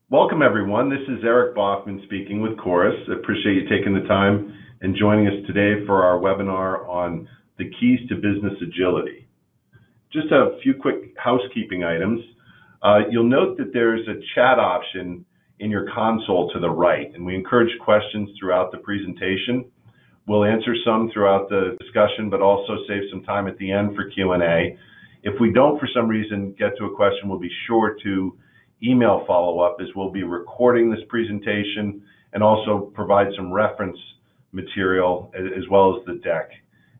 Welcome, everyone. This is Eric Bachman speaking with Coras. I appreciate you taking the time and joining us today for our webinar on the keys to business agility. Just a few quick housekeeping items. You'll note that there's a chat option in your console to the right, and we encourage questions throughout the presentation. We'll answer some throughout the discussion, but also save some time at the end for Q&A. If we don't, for some reason, get to a question, we'll be sure to email follow-up, as we'll be recording this presentation and also provide some reference material as well as the deck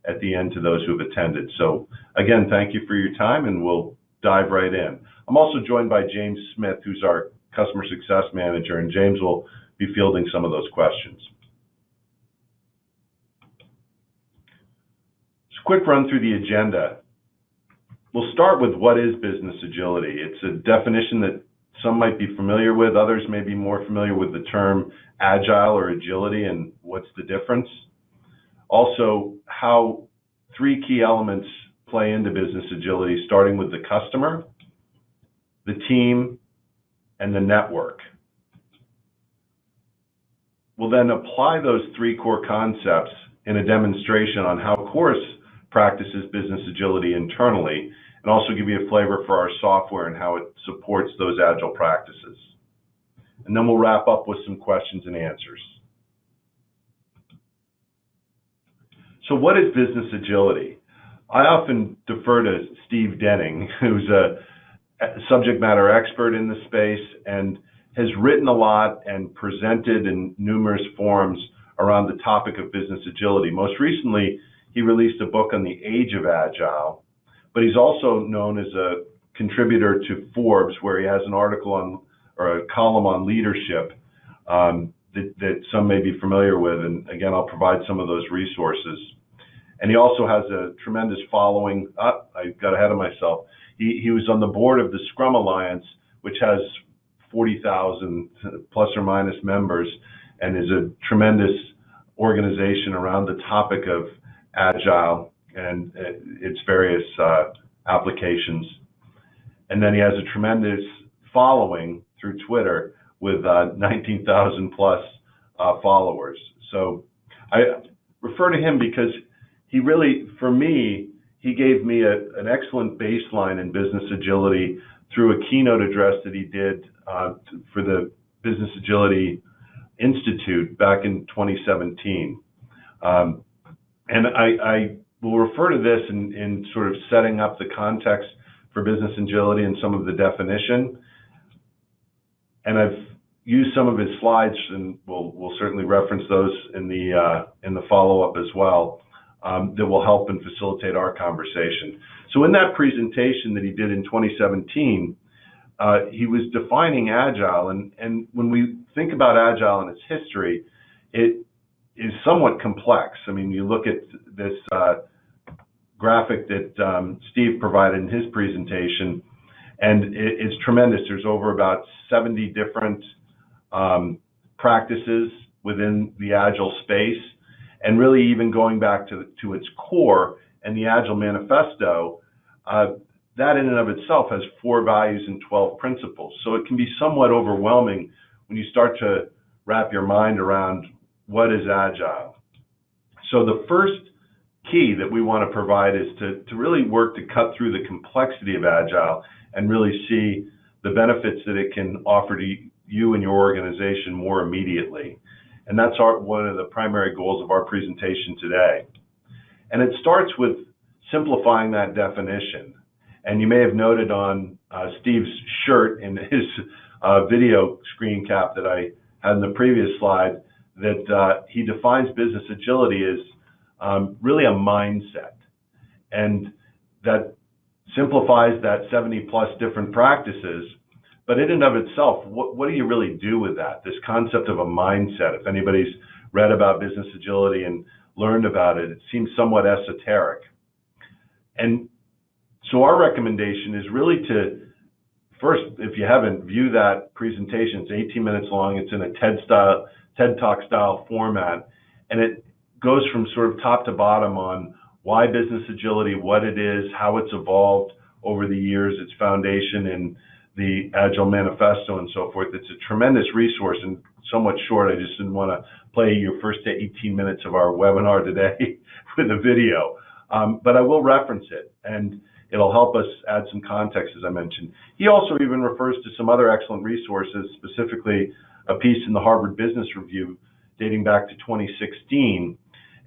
at the end to those who have attended. So again, thank you for your time, and we'll dive right in. I'm also joined by James Smith, who's our Customer Success Manager, and James will be fielding some of those questions. Just a quick run through the agenda. We'll start with what is business agility. It's a definition that some might be familiar with, others may be more familiar with the term agile or agility and what's the difference. Also, how three key elements play into business agility, starting with the customer, the team, and the network. We'll then apply those three core concepts in a demonstration on how Coras practices business agility internally, and also give you a flavor for our software and how it supports those agile practices. And then we'll wrap up with some questions and answers. So what is business agility? I often defer to Steve Denning, who's a subject matter expert in the space and has written a lot and presented in numerous forums around the topic of business agility. Most recently, he released a book on the age of Agile, but he's also known as a contributor to Forbes, where he has an article on, or a column on leadership that some may be familiar with. And again, I'll provide some of those resources. And he also has a tremendous following. I got ahead of myself. He was on the board of the Scrum Alliance, which has 40,000 plus or minus members, and is a tremendous organization around the topic of Agile and its various applications. And then he has a tremendous following through Twitter with 19,000 plus followers. So I refer to him because he really, for me, he gave me an excellent baseline in business agility through a keynote address that he did for the Business Agility Institute back in 2017. And I will refer to this in sort of setting up the context for business agility and some of the definition. And I've used some of his slides, and we'll certainly reference those in the follow-up as well, that will help and facilitate our conversation. So in that presentation that he did in 2017, he was defining Agile, and when we think about Agile and its history, it is somewhat complex. I mean, you look at this graphic that Steve provided in his presentation, and it's tremendous. There's over about 70 different practices within the Agile space, and really even going back to its core and the Agile Manifesto, that in and of itself has 4 values and 12 principles. So it can be somewhat overwhelming when you start to wrap your mind around what is Agile. So the first key that we want to provide is to really work to cut through the complexity of Agile and really see the benefits that it can offer to you and your organization more immediately. And that's one of the primary goals of our presentation today. And it starts with simplifying that definition. And you may have noted on Steve's shirt in his video screen cap that I had in the previous slide that he defines business agility as really a mindset. And that simplifies that 70 plus different practices. But in and of itself, what do you really do with that? This concept of a mindset, if anybody's read about business agility and learned about it, it seems somewhat esoteric. And so our recommendation is really to, first, if you haven't, view that presentation. It's 18 minutes long. It's in a TED Talk style format. And it goes from sort of top to bottom on why business agility, what it is, how it's evolved over the years, its foundation in the Agile Manifesto and so forth. It's a tremendous resource and somewhat short. I just didn't want to play your first 18 minutes of our webinar today with a video, but I will reference it, and it'll help us add some context, as I mentioned. He also even refers to some other excellent resources, specifically a piece in the Harvard Business Review dating back to 2016.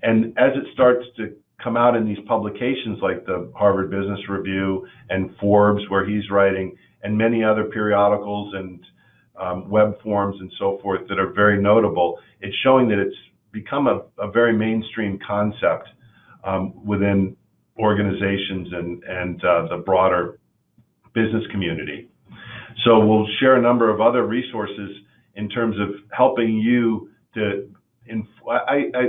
And as it starts to come out in these publications like the Harvard Business Review and Forbes, where he's writing, and many other periodicals and web forums and so forth that are very notable, it's showing that it's become a very mainstream concept within organizations and the broader business community. So we'll share a number of other resources in terms of helping you to,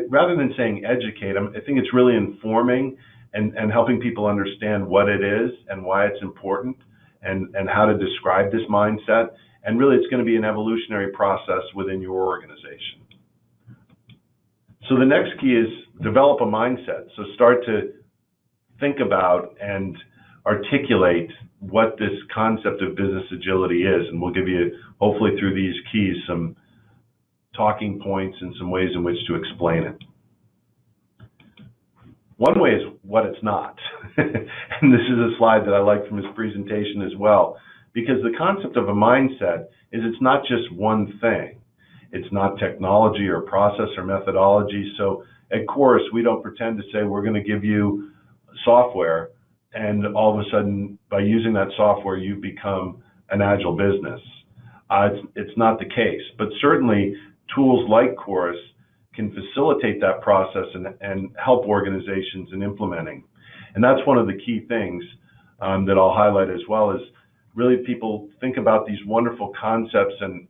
rather than saying educate, I think it's really informing and helping people understand what it is and why it's important and how to describe this mindset. And really, it's going to be an evolutionary process within your organization. So the next key is develop a mindset. So start to think about and articulate what this concept of business agility is. And we'll give you, hopefully through these keys, some talking points and some ways in which to explain it. One way is what it's not. And this is a slide that I like from his presentation as well, because the concept of a mindset is it's not just one thing. It's not technology or process or methodology. So at Coras, we don't pretend to say we're going to give you software and all of a sudden by using that software you've become an agile business. It's not the case, but certainly tools like Coras can facilitate that process and help organizations in implementing. And that's one of the key things that I'll highlight as well, is really people think about these wonderful concepts and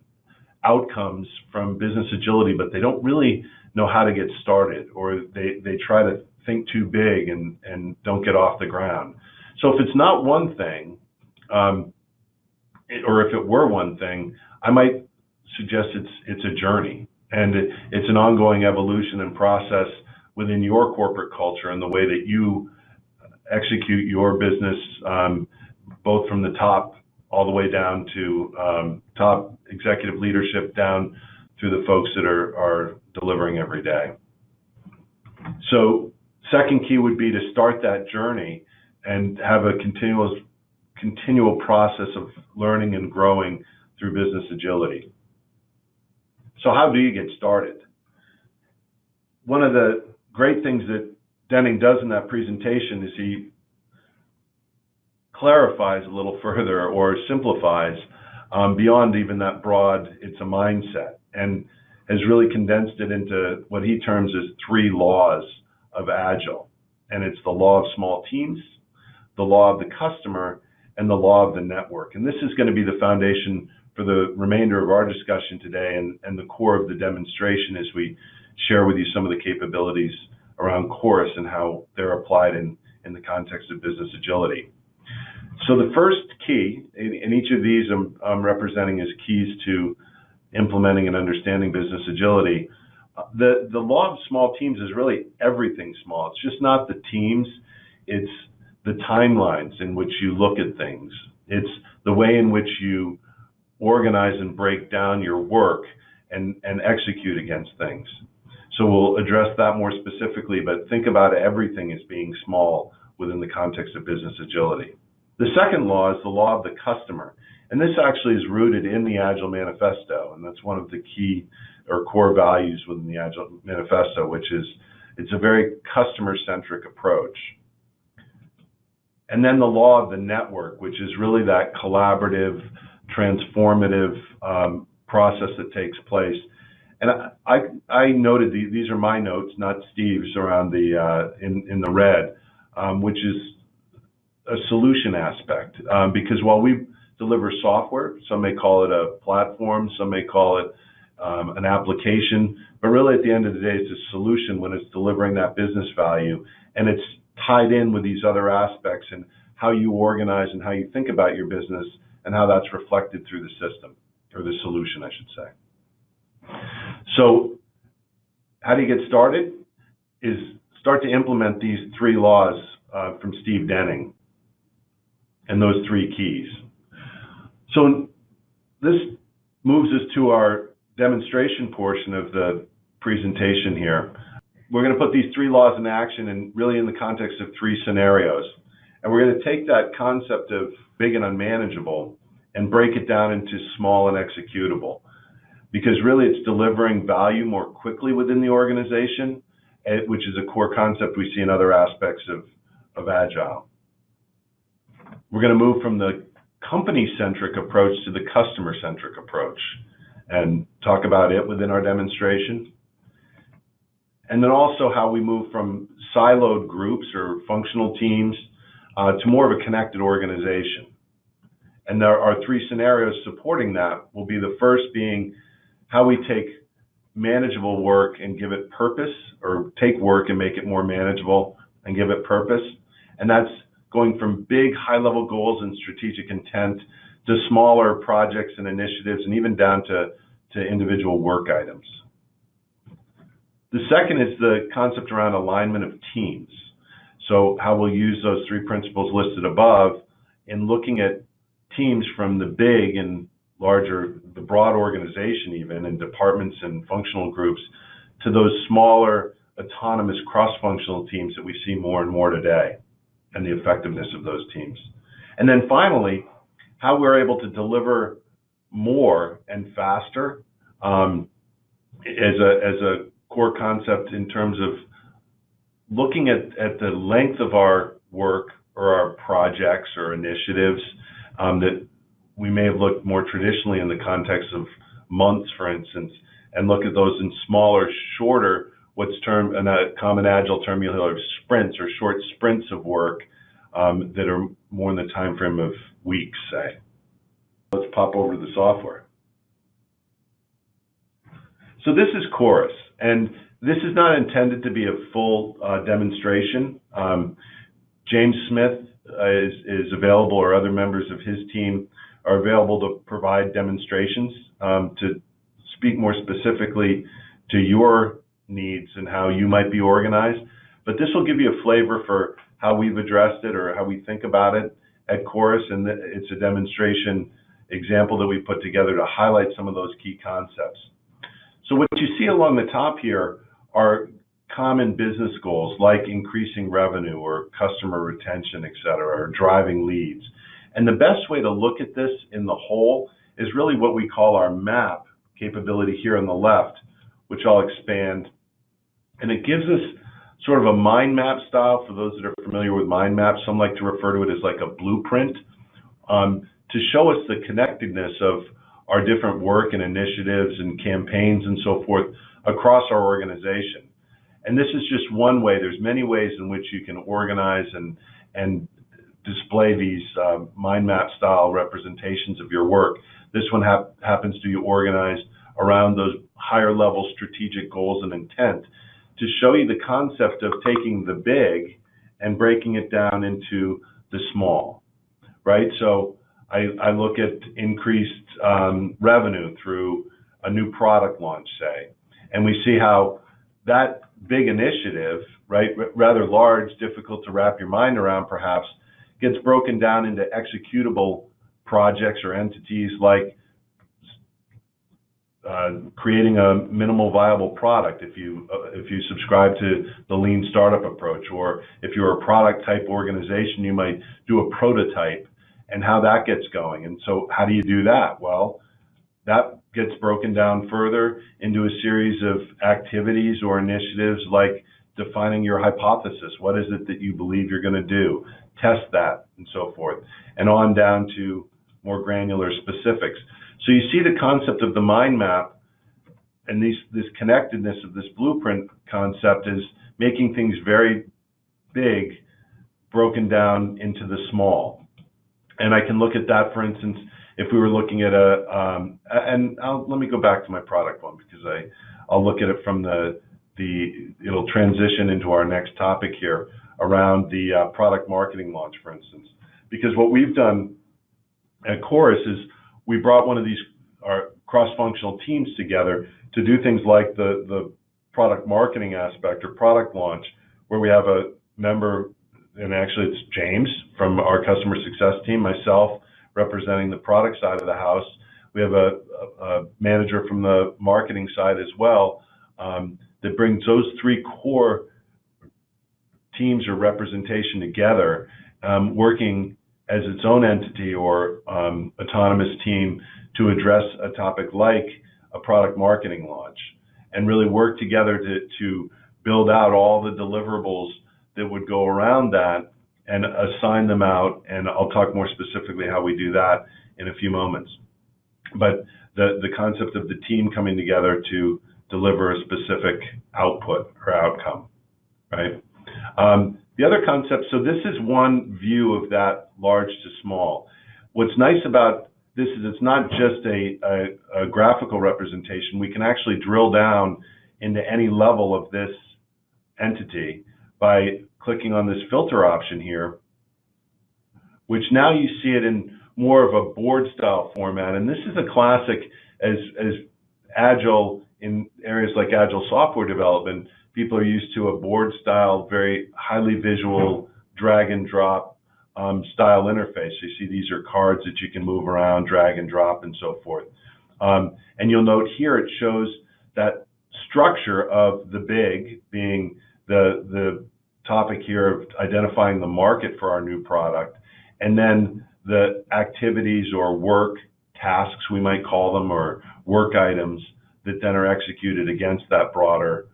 outcomes from business agility, but they don't really know how to get started, or they try to think too big and don't get off the ground. So if it's not one thing, or if it were one thing, I might suggest it's a journey, and it's an ongoing evolution and process within your corporate culture and the way that you execute your business, both from the top all the way down to top executive leadership down through the folks that are delivering every day. So second key would be to start that journey and have a continual process of learning and growing through business agility. So how do you get started? One of the great things that Dedinje does in that presentation is he clarifies a little further or simplifies beyond even that broad, it's a mindset, and has really condensed it into what he terms as 3 laws of Agile. And it's the law of small teams, the law of the customer, and the law of the network. And this is going to be the foundation for the remainder of our discussion today and the core of the demonstration as we share with you some of the capabilities around Coras and how they're applied in the context of business agility. So the first key, and each of these I'm representing as keys to implementing and understanding business agility. The law of small teams is really everything small. It's just not the teams, it's the timelines in which you look at things. It's the way in which you organize and break down your work and execute against things. So we'll address that more specifically, but think about everything as being small within the context of business agility. The second law is the law of the customer. And this actually is rooted in the Agile Manifesto, and that's one of the key or core values within the Agile Manifesto, which is it's a very customer-centric approach. And then the law of the network, which is really that collaborative, transformative process that takes place. And I noted these are my notes, not Steve's, around the in the red, which is a solution aspect, because while we deliver software, some may call it a platform, some may call it an application, but really at the end of the day, it's a solution when it's delivering that business value, and it's tied in with these other aspects and how you organize and how you think about your business and how that's reflected through the system, or the solution, I should say. So how do you get started? Is start to implement these 3 laws from Steve Dedinje and those 3 keys. So this moves us to our demonstration portion of the presentation here. We're going to put these 3 laws in action and really in the context of 3 scenarios. And we're going to take that concept of big and unmanageable and break it down into small and executable. Because really it's delivering value more quickly within the organization, which is a core concept we see in other aspects of Agile. We're going to move from the company-centric approach to the customer-centric approach and talk about it within our demonstration. And then also how we move from siloed groups or functional teams to more of a connected organization. And there are 3 scenarios supporting that. Will be the first being how we take manageable work and give it purpose, or take work and make it more manageable and give it purpose. And that's going from big high-level goals and strategic intent to smaller projects and initiatives, and even down to individual work items. The second is the concept around alignment of teams. So how we'll use those 3 principles listed above in looking at teams from the big and larger, the broad organization even, and departments and functional groups, to those smaller, autonomous, cross-functional teams that we see more and more today, and the effectiveness of those teams. And then finally, how we're able to deliver more and faster as a core concept in terms of looking at the length of our work or our projects or initiatives that we may have looked more traditionally in the context of months, for instance, and look at those in smaller, shorter, what's termed, in a common Agile term you'll hear, sprints or short sprints of work that are more in the time frame of weeks, say. Let's pop over to the software. So this is Coras, and this is not intended to be a full demonstration. James Smith is available, or other members of his team are available to provide demonstrations to speak more specifically to your needs and how you might be organized. But this will give you a flavor for how we've addressed it or how we think about it at Coras, and it's a demonstration example that we put together to highlight some of those key concepts. So what you see along the top here are common business goals like increasing revenue or customer retention, et cetera, or driving leads. And the best way to look at this in the whole is really what we call our map capability here on the left, which I'll expand. And it gives us sort of a mind map style. For those that are familiar with mind maps, some like to refer to it as like a blueprint to show us the connectedness of our different work and initiatives and campaigns and so forth across our organization. And this is just one way. There's many ways in which you can organize and display these mind map style representations of your work. This one happens to be organized around those higher level strategic goals and intent to show you the concept of taking the big and breaking it down into the small, right? So I look at increased revenue through a new product launch, say, and we see how that big initiative, right, rather large, difficult to wrap your mind around perhaps, gets broken down into executable projects or entities like creating a minimal viable product if you subscribe to the lean startup approach, or if you're a product type organization, you might do a prototype and how that gets going. And so how do you do that? Well, that gets broken down further into a series of activities or initiatives like defining your hypothesis. What is it that you believe you're going to do? Test that, and so forth, and on down to more granular specifics. So you see the concept of the mind map, and this connectedness of this blueprint concept is making things very big, broken down into the small. And I can look at that, for instance, if we were looking at let me go back to my product one, because I'll look at it from it'll transition into our next topic here around the product marketing launch, for instance. Because what we've done at Coras is we brought one of these cross-functional teams together to do things like the product marketing aspect or product launch, where we have a member, and actually it's James from our customer success team, myself, representing the product side of the house. We have a manager from the marketing side as well, that brings those three core teams or representation together, working as its own entity or autonomous team to address a topic like a product marketing launch, and really work together to build out all the deliverables that would go around that and assign them out. And I'll talk more specifically how we do that in a few moments. But the concept of the team coming together to deliver a specific output or outcome, right? The other concept, so this is one view of that large to small. What's nice about this is it's not just a graphical representation. We can actually drill down into any level of this entity by clicking on this filter option here, which now you see it in more of a board style format. And this is a classic as Agile, in areas like Agile software development, people are used to a board style, very highly visual, drag and drop style interface. You see these are cards that you can move around, drag and drop, and so forth. And you'll note here it shows that structure of the big being the topic here of identifying the market for our new product, and then the activities or work tasks, we might call them, or work items that then are executed against that broader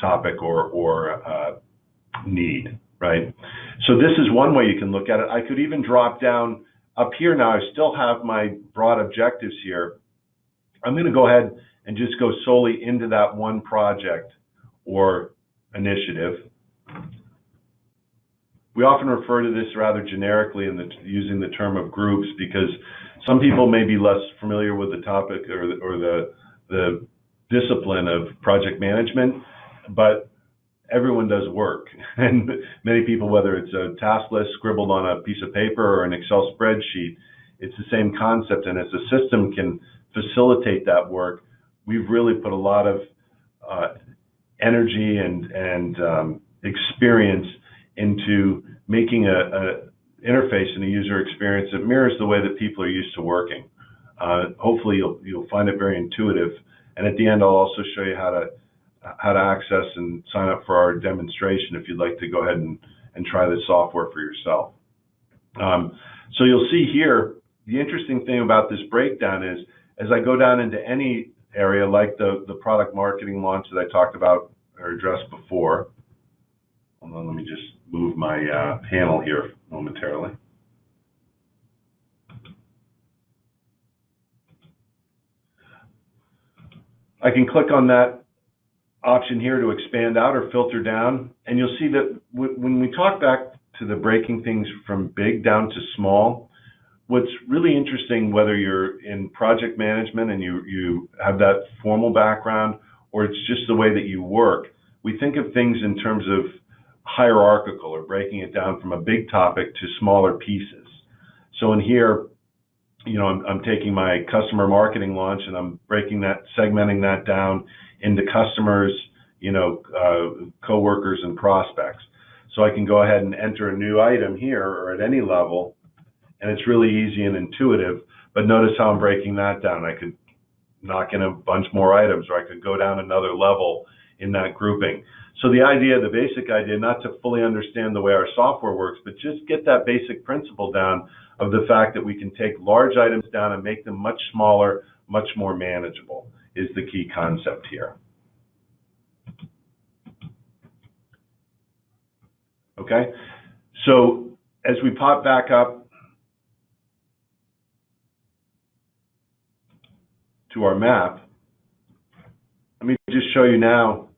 topic or need, right? So this is one way you can look at it. I could even drop down up here now. I still have my broad objectives here. I'm going to go ahead and just go solely into that one project or initiative. We often refer to this rather generically using the term of groups, because some people may be less familiar with the topic or the discipline of project management, but everyone does work. And many people, whether it's a task list scribbled on a piece of paper or an Excel spreadsheet, it's the same concept. And as the system can facilitate that work, we've really put a lot of energy and experience into making a interface and a user experience that mirrors the way that people are used to working. Hopefully you'll find it very intuitive. And at the end, I'll also show you how to access and sign up for our demonstration if you'd like to go ahead and try this software for yourself. So you'll see here, the interesting thing about this breakdown is, as I go down into any area like the product marketing launch that I talked about or addressed before. Hold on, let me just move my panel here momentarily. I can click on that option here to expand out or filter down, and you'll see that when we talk back to the breaking things from big down to small, what's really interesting, whether you're in project management and you have that formal background, or it's just the way that you work, we think of things in terms of hierarchical, or breaking it down from a big topic to smaller pieces. So in here, you know, I'm taking my customer marketing launch and I'm segmenting that down into customers, you know, coworkers and prospects. So I can go ahead and enter a new item here or at any level, and it's really easy and intuitive. But notice how I'm breaking that down. I could knock in a bunch more items, or I could go down another level in that grouping. So the basic idea, not to fully understand the way our software works, but just get that basic principle down of the fact that we can take large items down and make them much smaller, much more manageable, is the key concept here. Okay, so as we pop back up to our map, let me just show you now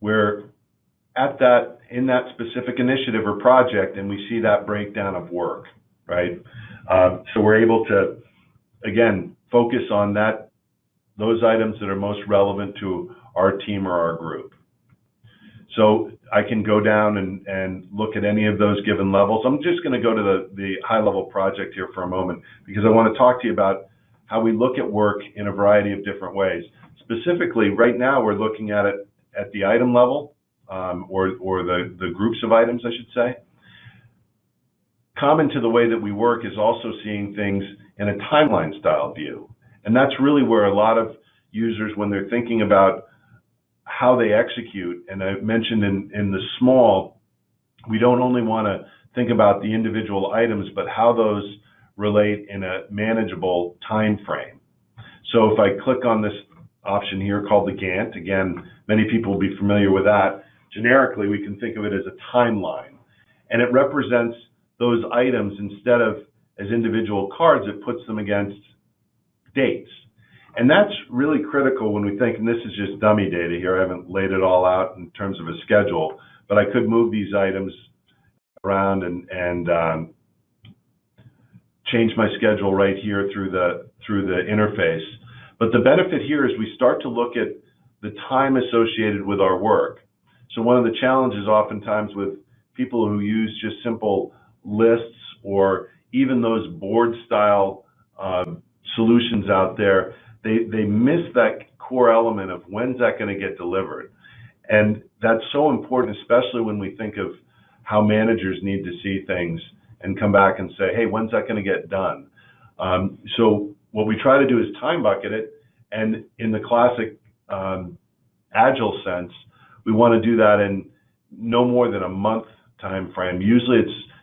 we're in that specific initiative or project, and we see that breakdown of work, right? So we're able to, again, focus on those items that are most relevant to our team or our group. So I can go down and look at any of those given levels. I'm just going to go to the high-level project here for a moment, because I want to talk to you about how we look at work in a variety of different ways. Specifically, right now we're looking at it at the item level, or the groups of items, I should say. common to the way that we work is also seeing things in a timeline style view. And that's really where a lot of users, when they're thinking about how they execute, and I mentioned in the small, we don't only want to think about the individual items, but how those relate in a manageable time frame. So if I click on this option here called the Gantt, again, many people will be familiar with that. Generically, we can think of it as a timeline. And it represents those items instead of as individual cards, it puts them against dates. And that's really critical when we think, and this is just dummy data here, I haven't laid it all out in terms of a schedule, but I could move these items around and change my schedule right here through the interface. But the benefit here is we start to look at the time associated with our work. So one of the challenges oftentimes with people who use just simple lists or even those board style solutions out there, they miss that core element of when's that going to get delivered. And that's so important, especially when we think of how managers need to see things and come back and say, hey, when's that going to get done? So what we try to do is time bucket it, and in the classic Agile sense, we want to do that in no more than a month time frame. Usually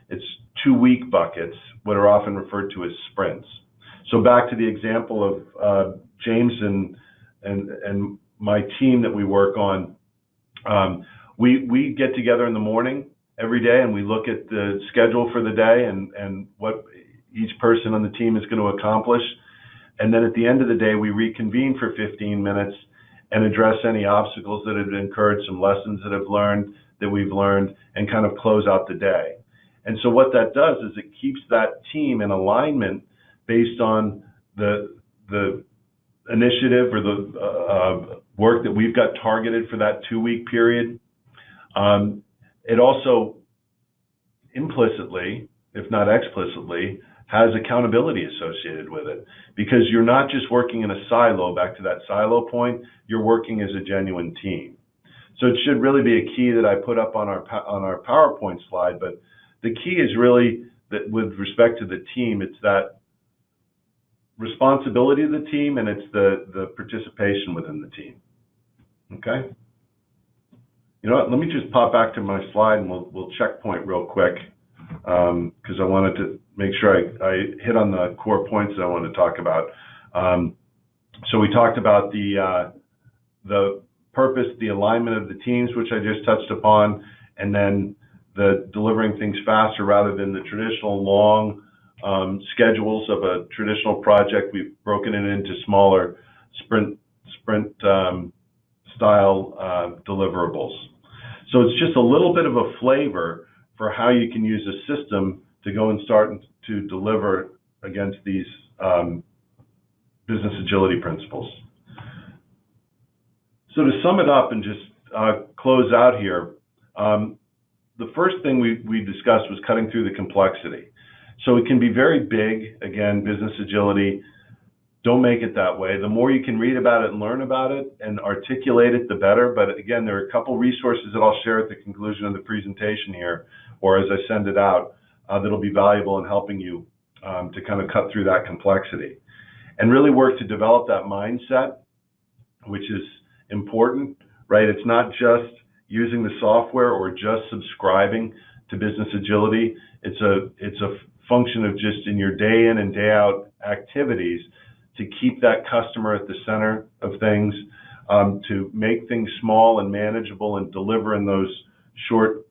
it's 2-week buckets, what are often referred to as sprints. So back to the example of James and my team that we work on, we get together in the morning every day and we look at the schedule for the day and what each person on the team is going to accomplish. And then at the end of the day, we reconvene for 15 minutes and address any obstacles that have occurred, some lessons that we've learned, and kind of close out the day. And so what that does is it keeps that team in alignment based on the initiative or the work that we've got targeted for that 2-week period. It also implicitly, if not explicitly, has accountability associated with it, because you're not just working in a silo. Back to that silo point, you're working as a genuine team. So it should really be a key that I put up on our PowerPoint slide, but the key is really that with respect to the team, it's that responsibility of the team and it's the participation within the team. Okay? You know what, let me just pop back to my slide and we'll checkpoint real quick, because I wanted to make sure I hit on the core points that I want to talk about. So we talked about the purpose, the alignment of the teams, which I just touched upon, and then the delivering things faster rather than the traditional long schedules of a traditional project. We've broken it into smaller sprint style deliverables. So it's just a little bit of a flavor for how you can use a system to go and start to deliver against these business agility principles. So to sum it up and just close out here, the first thing we discussed was cutting through the complexity. So it can be very big. Again, business agility, don't make it that way. The more you can read about it and learn about it and articulate it, the better. But again, there are a couple resources that I'll share at the conclusion of the presentation here, or as I send it out, that'll be valuable in helping you to kind of cut through that complexity. And really work to develop that mindset, which is important, right? It's not just using the software or just subscribing to business agility. It's a function of just in your day in and day out activities to keep that customer at the center of things, to make things small and manageable and deliver in those short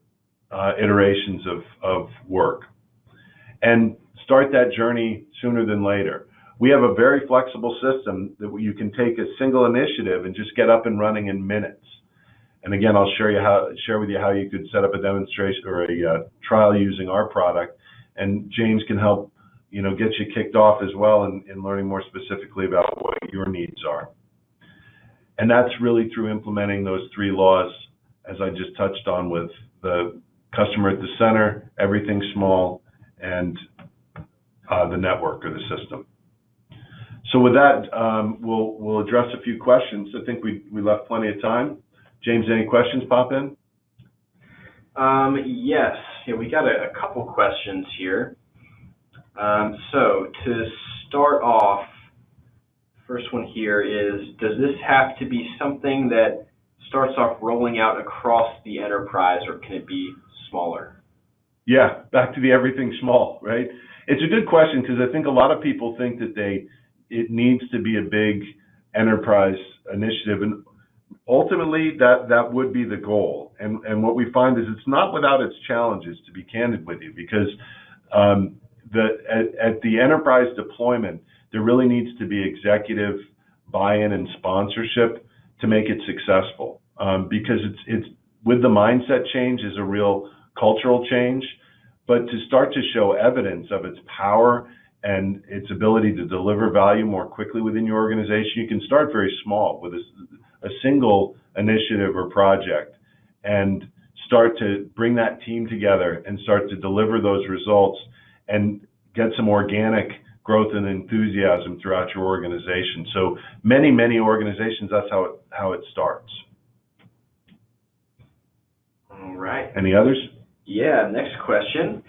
iterations of work. And start that journey sooner than later. We have a very flexible system that you can take a single initiative and just get up and running in minutes. And again, I'll share with you how you could set up a demonstration or a trial using our product. And James can help, get you kicked off as well in learning more specifically about what your needs are. And that's really through implementing those 3 laws, as I just touched on, with the customer at the center, everything small, and the network or the system. So with that, we'll address a few questions. I think we left plenty of time. James, any questions pop in? Yes, yeah, we got a couple questions here. So to start off, first one here is, does this have to be something that starts off rolling out across the enterprise, or can it be smaller? Yeah, back to the everything small, right? It's a good question because I think a lot of people think that it needs to be a big enterprise initiative, and ultimately that would be the goal. And what we find is it's not without its challenges, to be candid with you, because at the enterprise deployment, there really needs to be executive buy-in and sponsorship to make it successful. Because it's with the mindset change is a real cultural change, but to start to show evidence of its power and its ability to deliver value more quickly within your organization, you can start very small with a single initiative or project and start to bring that team together and start to deliver those results and get some organic growth and enthusiasm throughout your organization. So many organizations, that's how it starts. All right. Any others? Yeah, next question.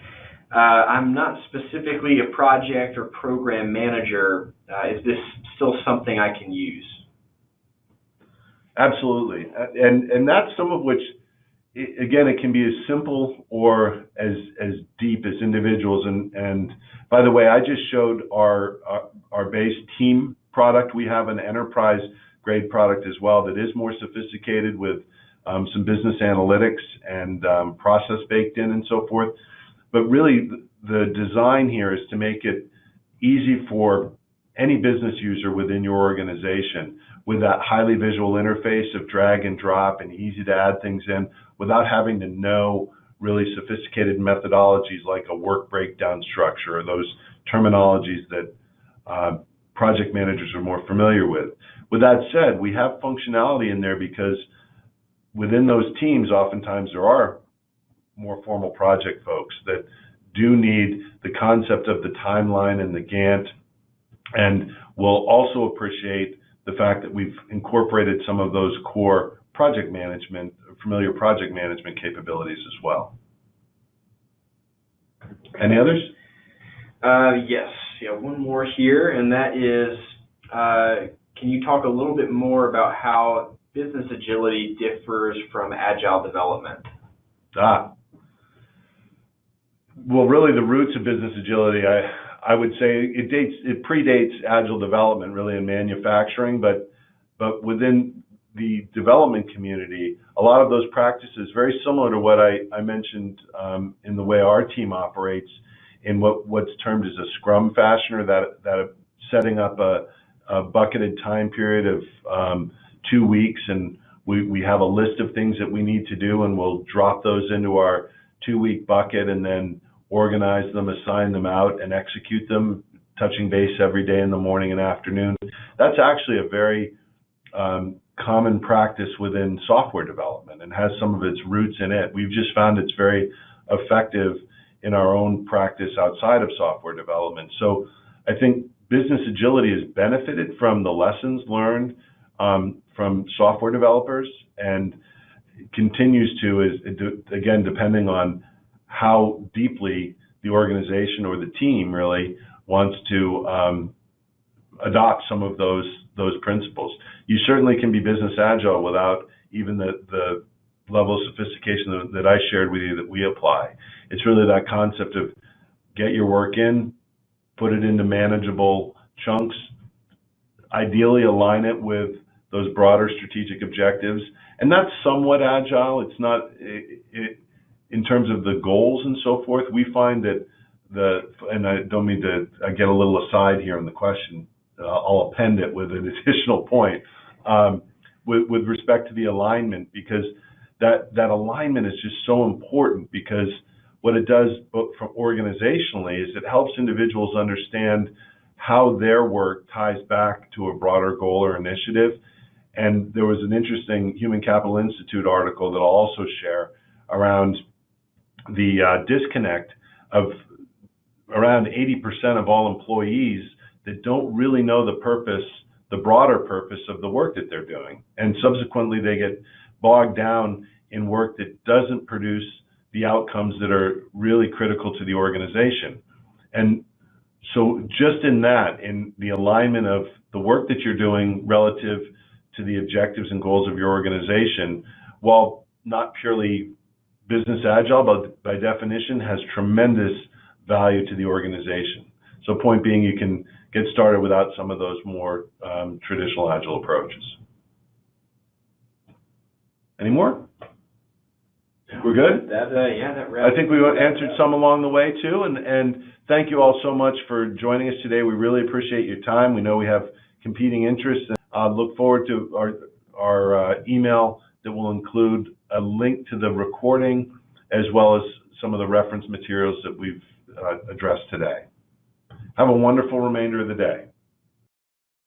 I'm not specifically a project or program manager. Is this still something I can use? Absolutely. And that's some of which, again, it can be as simple or as deep as individuals. And by the way, I just showed our base team product. We have an enterprise grade product as well that is more sophisticated with some business analytics and process baked in and so forth. But really, the design here is to make it easy for any business user within your organization with that highly visual interface of drag and drop and easy to add things in without having to know really sophisticated methodologies like a work breakdown structure or those terminologies that project managers are more familiar with. With that said, we have functionality in there because within those teams, oftentimes there are more formal project folks that do need the concept of the timeline and the Gantt, and will also appreciate the fact that we've incorporated some of those core project management, familiar project management capabilities as well. Any others? Yes. Yeah, one more here, and that is, can you talk a little bit more about how business agility differs from agile development? Well, really, the roots of business agility, I would say it predates agile development really in manufacturing, but within the development community, a lot of those practices very similar to what I mentioned in the way our team operates in what's termed as a Scrum fashion, or that setting up a bucketed time period of 2 weeks, and we have a list of things that we need to do, and we'll drop those into our 2-week bucket and then organize them, assign them out, and execute them, touching base every day in the morning and afternoon. That's actually a very common practice within software development and has some of its roots in it. We've just found it's very effective in our own practice outside of software development. So I think business agility has benefited from the lessons learned from software developers, and continues to, again, depending on how deeply the organization or the team really wants to adopt some of those principles. You certainly can be business agile without even the level of sophistication that I shared with you that we apply. It's really that concept of get your work in, put it into manageable chunks, ideally align it with those broader strategic objectives, and that's somewhat agile. It's not in terms of the goals and so forth. We find that and I don't mean to get a little aside here in the question, I'll append it with an additional point with respect to the alignment, because that alignment is just so important, because what it does from organizationally is it helps individuals understand how their work ties back to a broader goal or initiative. And there was an interesting Human Capital Institute article that I'll also share around the disconnect of around 80% of all employees that don't really know the purpose, the broader purpose of the work that they're doing. And subsequently, they get bogged down in work that doesn't produce the outcomes that are really critical to the organization. And so just in that, in the alignment of the work that you're doing relative to the objectives and goals of your organization, while not purely business agile, but by definition has tremendous value to the organization. So point being, you can get started without some of those more traditional agile approaches. Any more? We're good? That wraps. I think we answered some along the way too, and thank you all so much for joining us today. We really appreciate your time. We know we have competing interests, and look forward to our email that will include a link to the recording as well as some of the reference materials that we've addressed today. Have a wonderful remainder of the day.